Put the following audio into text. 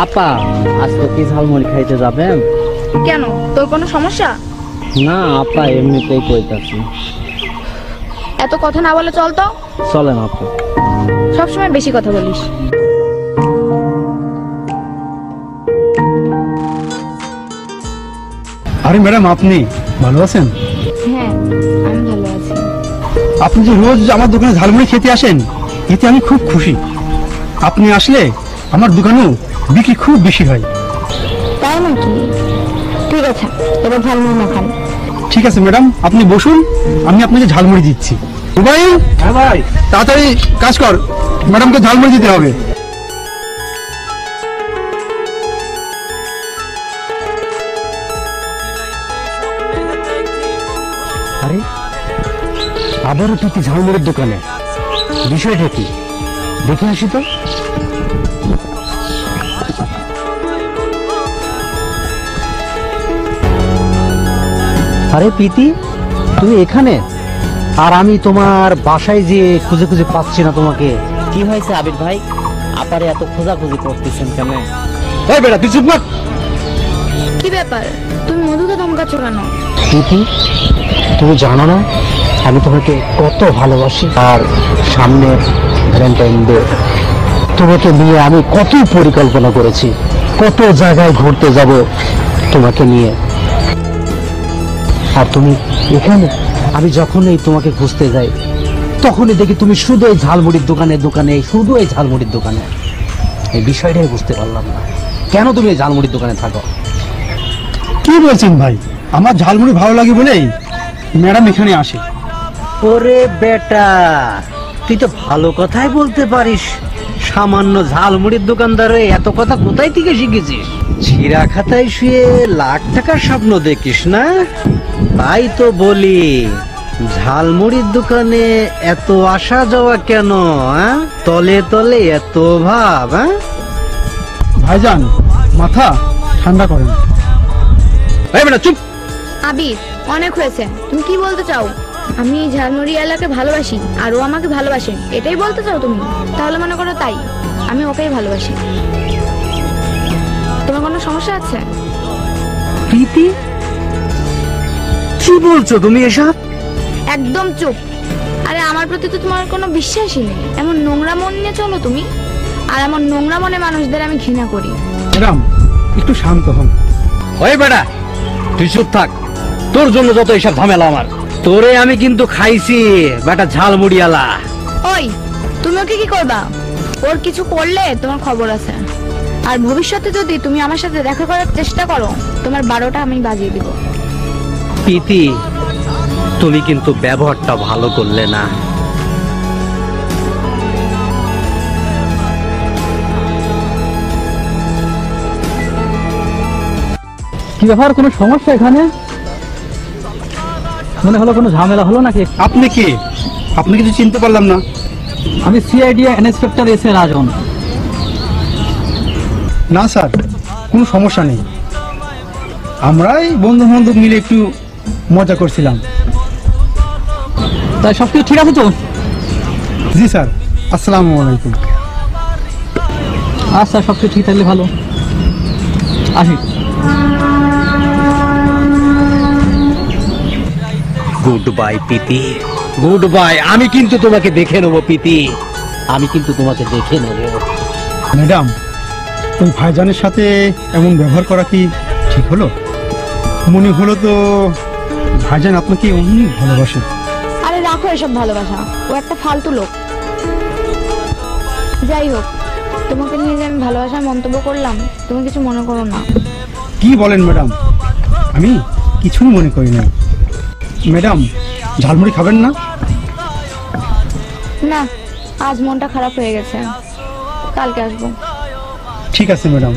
আপা আজ তো কি ঝালমুড়ি খাইতে যাবেন? কেন, তোর কোনো সমস্যা? না আপা, এমনিতেই কইতাছি। এত কথা না বলে চল তো। চলেন আপা। সবসময় বেশি কথা বলিস। আরে ম্যাডাম, আপনি ভালো আছেন? হ্যাঁ, আমি ভালো আছি। আপনি যে রোজ আমার দোকানে ঝালমুড়ি খেতে আসেন, এতে আমি খুব খুশি। আপনি আসলে আমার দোকানেও বিক্রি খুব বেশি হয়। তাই নাকি? ঠিক আছে, এবার ঝালমুড়ি না খান। ঠিক আছে ম্যাডাম, আপনি বসুন, আমি আপনাকে ঝালমুড়ি দিচ্ছি। ভাই, হ্যাঁ ভাই, তাড়াতাড়ি কাজ কর, ম্যাডামকে ঝালমুড়ি দিতে হবে। আরে আবারও তুই ঝালমুড়ির দোকানে, বিষয়টা কি দেখে আসি তো। আরে প্রীতি, তুমি এখানে? আর আমি তোমার বাসায় যে খুঁজে খুঁজে পাচ্ছি না তোমাকে। কি হয়েছে আবির ভাই, আপারে এত খোঁজাখুঁজি করতেছেন কেন? এই বেটা, তুই চুপ কর। কি ব্যাপার, তুমি মধুকে ধমকাচ্ছ কেন? প্রীতি, তুমি জানো না আমি তোমাকে কত ভালোবাসি। আর সামনে ভ্যালেন্টাইন ডে, তোমাকে নিয়ে আমি কত পরিকল্পনা করেছি, কত জায়গায় ঘুরতে যাব তোমাকে নিয়ে। আর তুমি এখানে, আমি যখনই তোমাকে খুঁজতে যাই তখনই দেখি তুমি শুধু এই ঝালমুড়ির দোকানে শুধু এই ঝালমুড়ির দোকানে। এই বিষয়টাই বুঝতে পারলাম না, কেন তুমি এই ঝালমুড়ির দোকানে থাকো? কি বলছেন ভাই? আমার ঝালমুড়ি ভালো লাগে বলেই ম্যাডাম এখানে আসে। ওরে বেটা, তুই তো ভালো কথাই বলতে পারিস। সামান্য ঝালমুড়ির দোকানদারে এত কথা কোথায় থেকে শিখেছিস? ছিঁড়া খাতায় শুয়ে লাখ টাকার স্বপ্ন দেখিস না? তাই তো বলি, ঝালমুড়ির দোকানে এত আসা যাওয়া কেন? তলে তলে এত ভাব? ভাইজান, মাথা ঠান্ডা করেন। এই বেটা চুপ। আবির, অনেক হয়েছে। তুমি কি বলতে চাও? আমি ঝালমুড়ি এলাকে ভালোবাসি আর ও আমাকে ভালোবাসে, এটাই বলতে চাও তুমি? তাহলে মনে করো তাই, আমি ওকেই ভালোবাসি। তোমার কোনো সমস্যা আছে? প্রীতি, কি বলছো তুমি এসব? একদম চুপ। আরে আমার প্রতি তো তোমার কোনো বিশ্বাসই নেই। এমন নোংরা মন নিয়ে চলো তুমি, আর এমন নোংরা মনে মানুষদের আমি ঘৃণা করি। ম্যাডাম, একটু শান্ত হন। ওই বেটা, তুই চুপ থাক। তোর জন্য যত এসব ঝামেলা আমার। তোরে আমি কিন্তু খাইছি বেটা ঝালমুড়িয়ালা। ওই, তুমি ওকে কি করবা? ওর কিছু করলে তোমার খবর আছে। আর ভবিষ্যতে যদি তুমি আমার সাথে দেখা করার চেষ্টা করো, তোমার 12টা আমি বাজিয়ে দিব। প্রীতি, তুমি কিন্তু ব্যবহারটা ভালো করলে না। কি ব্যাপার, কোনো সমস্যা এখানে? মনে হলো কোনো ঝামেলা হলো নাকি? আপনি কে? আপনি কিছু চিনতে পারলাম না। আমি সিআইডি ইন্সপেক্টর এস এ রাজন। না স্যার, কোনো সমস্যা নেই। আমরাই বন্ধু বান্ধব মিলে একটু মজা করছিলাম। তাই সব কিছু ঠিক আছে তো? জি স্যার, আসসালামু আলাইকুম। আচ্ছা, সব কিছু ঠিক থাকলে ভালো। আসি। গুড বাই প্রীতি, গুড বাই। আমি কিন্তু তোমাকে দেখে নেবো প্রীতি, আমি কিন্তু তোমাকে দেখে নেবো। ম্যাডাম, ওই ভাইজানের সাথে এমন ব্যবহার করা কি ঠিক হলো? মনে হলো তো ভাইজান আপনাকে অনেক ভালোবাসে। আরে রাখো এসব ভালোবাসা, ও একটা ফালতু লোক। যাই হোক, তোমাকে নিয়ে যে আমি ভালোবাসার মন্তব্য করলাম, তুমি কিছু মনে করো না। কি বলেন ম্যাডাম? আমি কিছুই মনে করি না। ম্যাডাম, ঝালমুড়ি খাবেন না? না, আজ মনটা খারাপ হয়ে গেছে, কালকে আসবো। ঠিক আছে ম্যাডাম।